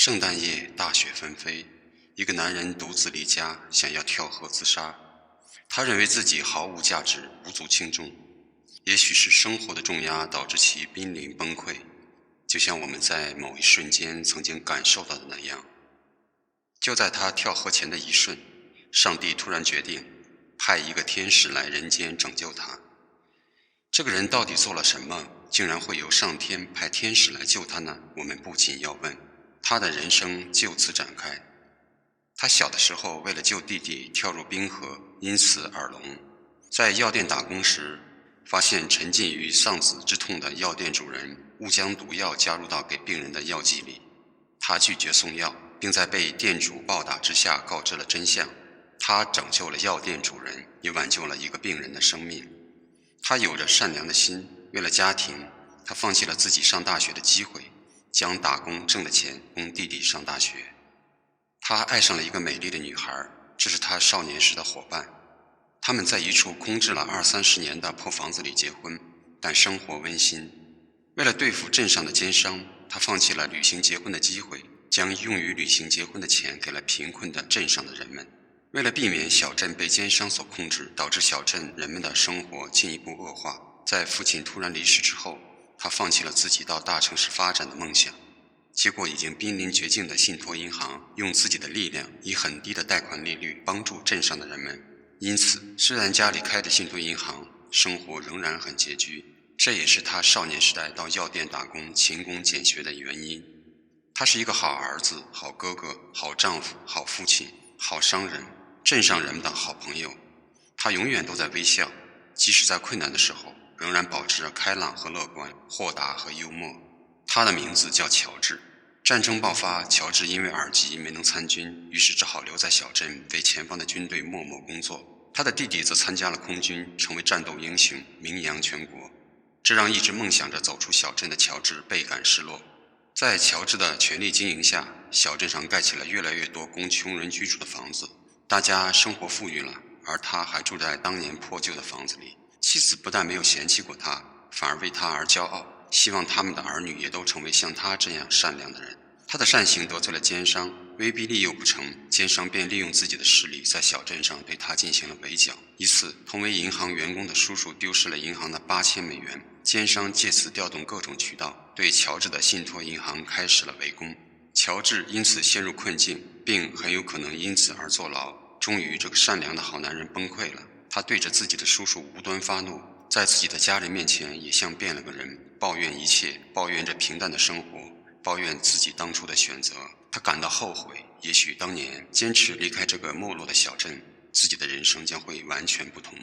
圣诞夜，大雪纷飞，一个男人独自离家，想要跳河自杀。他认为自己毫无价值，无足轻重。也许是生活的重压导致其濒临崩溃，就像我们在某一瞬间曾经感受到的那样。就在他跳河前的一瞬，上帝突然决定派一个天使来人间拯救他。这个人到底做了什么，竟然会由上天派天使来救他呢？我们不仅要问，他的人生就此展开。他小的时候为了救弟弟跳入冰河，因此耳聋。在药店打工时，发现沉浸于丧子之痛的药店主人误将毒药加入到给病人的药剂里。他拒绝送药，并在被店主暴打之下告知了真相。他拯救了药店主人，也挽救了一个病人的生命。他有着善良的心，为了家庭，他放弃了自己上大学的机会，将打工挣的钱供弟弟上大学。他爱上了一个美丽的女孩，这是他少年时的伙伴。他们在一处空置了20-30年的破房子里结婚，但生活温馨。为了对付镇上的奸商，他放弃了旅行结婚的机会，将用于旅行结婚的钱给了贫困的镇上的人们。为了避免小镇被奸商所控制，导致小镇人们的生活进一步恶化，在父亲突然离世之后，他放弃了自己到大城市发展的梦想。结果已经濒临绝境的信托银行用自己的力量，以很低的贷款利率帮助镇上的人们。因此，虽然家里开着信托银行，生活仍然很拮据。这也是他少年时代到药店打工勤工俭学的原因。他是一个好儿子、好哥哥、好丈夫、好父亲、好商人，镇上人们的好朋友。他永远都在微笑，即使在困难的时候，仍然保持着开朗和乐观，豁达和幽默。他的名字叫乔治。战争爆发，乔治因为耳疾没能参军，于是只好留在小镇为前方的军队默默工作。他的弟弟则参加了空军，成为战斗英雄，名扬全国。这让一直梦想着走出小镇的乔治倍感失落。在乔治的全力经营下，小镇上盖起了越来越多供穷人居住的房子，大家生活富裕了，而他还住在当年破旧的房子里。妻子不但没有嫌弃过他，反而为他而骄傲，希望他们的儿女也都成为像他这样善良的人。他的善行得罪了奸商，威逼利诱不成，奸商便利用自己的势力，在小镇上对他进行了围剿。一次，同为银行员工的叔叔丢失了银行的8000美元，奸商借此调动各种渠道，对乔治的信托银行开始了围攻。乔治因此陷入困境，并很有可能因此而坐牢。终于，这个善良的好男人崩溃了，他对着自己的叔叔无端发怒，在自己的家人面前也像变了个人，抱怨一切，抱怨着平淡的生活，抱怨自己当初的选择。他感到后悔，也许当年坚持离开这个没落的小镇，自己的人生将会完全不同。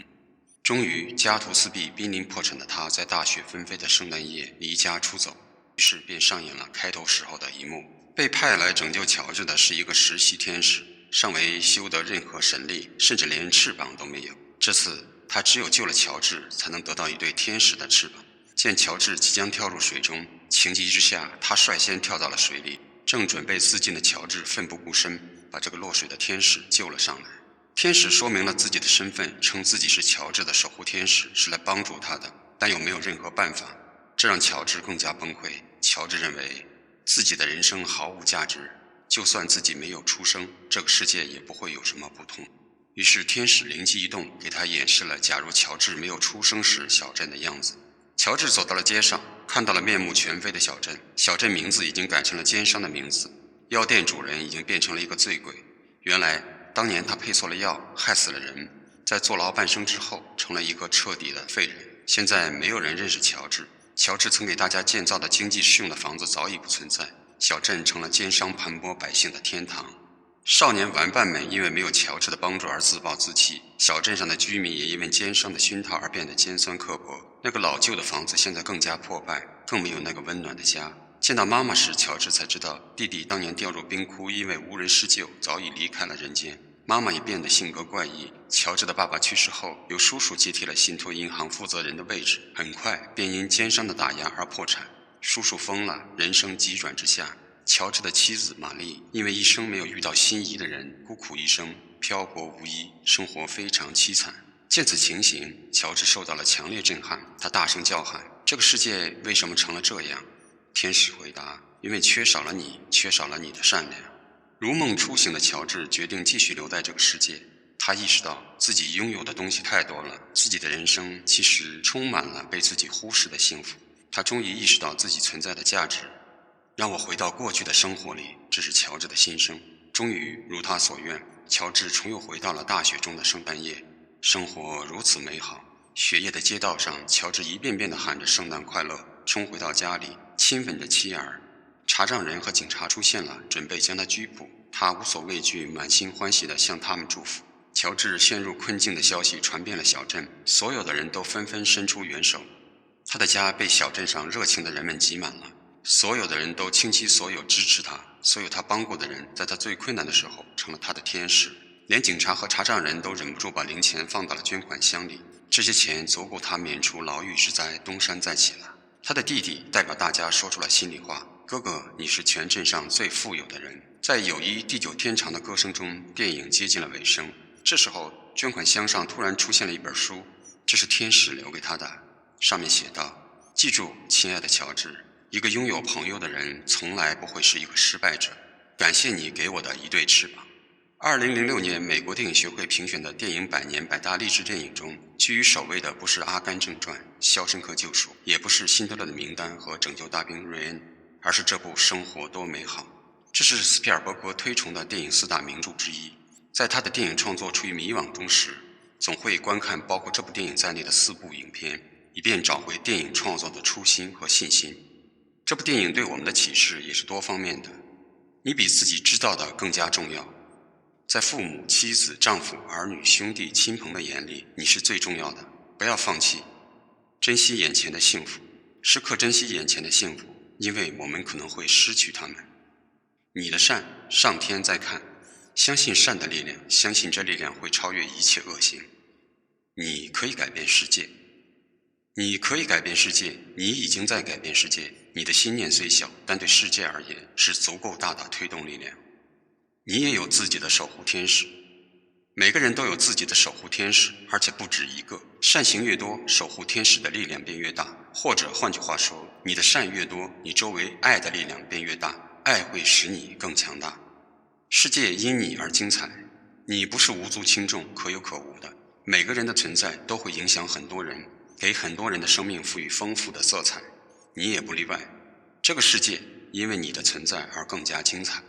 终于，家徒四壁、濒临破产的他，在大雪纷飞的圣诞夜离家出走，于是便上演了开头时候的一幕。被派来拯救乔治的是一个实习天使，尚未修得任何神力，甚至连翅膀都没有。这次他只有救了乔治，才能得到一对天使的翅膀。见乔治即将跳入水中，情急之下，他率先跳到了水里。正准备自尽的乔治奋不顾身，把这个落水的天使救了上来。天使说明了自己的身份，称自己是乔治的守护天使，是来帮助他的，但又没有任何办法。这让乔治更加崩溃。乔治认为自己的人生毫无价值，就算自己没有出生，这个世界也不会有什么不同。于是天使灵机一动，给他演示了假如乔治没有出生时小镇的样子。乔治走到了街上，看到了面目全非的小镇。小镇名字已经改成了奸商的名字，药店主人已经变成了一个醉鬼。原来当年他配错了药，害死了人，在坐牢半生之后，成了一个彻底的废人。现在没有人认识乔治，乔治曾给大家建造的经济适用的房子早已不存在，小镇成了奸商盘剥百姓的天堂。少年玩伴们因为没有乔治的帮助而自暴自弃，小镇上的居民也因为奸商的熏陶而变得尖酸刻薄。那个老旧的房子现在更加破败，更没有那个温暖的家。见到妈妈时，乔治才知道弟弟当年掉入冰窟，因为无人施救，早已离开了人间。妈妈也变得性格怪异。乔治的爸爸去世后，由叔叔接替了信托银行负责人的位置，很快便因奸商的打压而破产。叔叔疯了，人生急转直下。乔治的妻子玛丽因为一生没有遇到心仪的人，孤苦一生，漂泊无依，生活非常凄惨。见此情形，乔治受到了强烈震撼，他大声叫喊：“这个世界为什么成了这样？”天使回答：“因为缺少了你，缺少了你的善良。如梦初醒的乔治决定继续留在这个世界。他意识到自己拥有的东西太多了，自己的人生其实充满了被自己忽视的幸福。他终于意识到自己存在的价值。让我回到过去的生活里，这是乔治的心声。终于如他所愿，乔治重又回到了大雪中的圣诞夜。生活如此美好，雪夜的街道上，乔治一遍遍地喊着圣诞快乐，冲回到家里，亲吻着妻儿。查账人和警察出现了，准备将他拘捕。他无所畏惧，满心欢喜地向他们祝福。乔治陷入困境的消息传遍了小镇，所有的人都纷纷伸出援手。他的家被小镇上热情的人们挤满了，所有的人都倾其所有支持他。所有他帮过的人，在他最困难的时候成了他的天使。连警察和查账人都忍不住把零钱放到了捐款箱里，这些钱足够他免除牢狱之灾，东山再起了。他的弟弟代表大家说出了心里话：哥哥，你是全镇上最富有的人。在友谊地久天长的歌声中，电影接近了尾声。这时候，捐款箱上突然出现了一本书，这是天使留给他的。上面写道：记住，亲爱的乔治，一个拥有朋友的人从来不会是一个失败者。感谢你给我的一对翅膀。2006年美国电影学会评选的电影100年百大励志电影中，居于首位的不是《阿甘正传》《肖申克救赎》，也不是《辛德勒的名单》和《拯救大兵瑞恩》，而是这部《生活多美好》。这是斯皮尔伯格推崇的电影4大名著之一。在他的电影创作处于迷惘中时，总会观看包括这部电影在内的4部影片，以便找回电影创作的初心和信心。这部电影对我们的启示也是多方面的。你比自己知道的更加重要。在父母、妻子、丈夫、儿女、兄弟、亲朋的眼里，你是最重要的。不要放弃，珍惜眼前的幸福，时刻珍惜眼前的幸福，因为我们可能会失去它们。你的善，上天在看，相信善的力量，相信这力量会超越一切恶行。你可以改变世界，你可以改变世界，你已经在改变世界。你的心念虽小，但对世界而言是足够大的推动力量。你也有自己的守护天使，每个人都有自己的守护天使，而且不止一个。善行越多，守护天使的力量便越大，或者换句话说，你的善越多，你周围爱的力量便越大，爱会使你更强大。世界因你而精彩，你不是无足轻重、可有可无的。每个人的存在都会影响很多人，给很多人的生命赋予丰富的色彩，你也不例外。这个世界因为你的存在而更加精彩。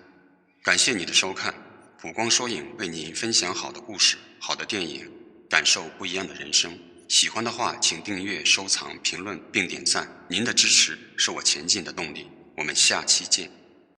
感谢你的收看，普光说影为您分享好的故事、好的电影，感受不一样的人生。喜欢的话，请订阅、收藏、评论并点赞。您的支持是我前进的动力。我们下期见。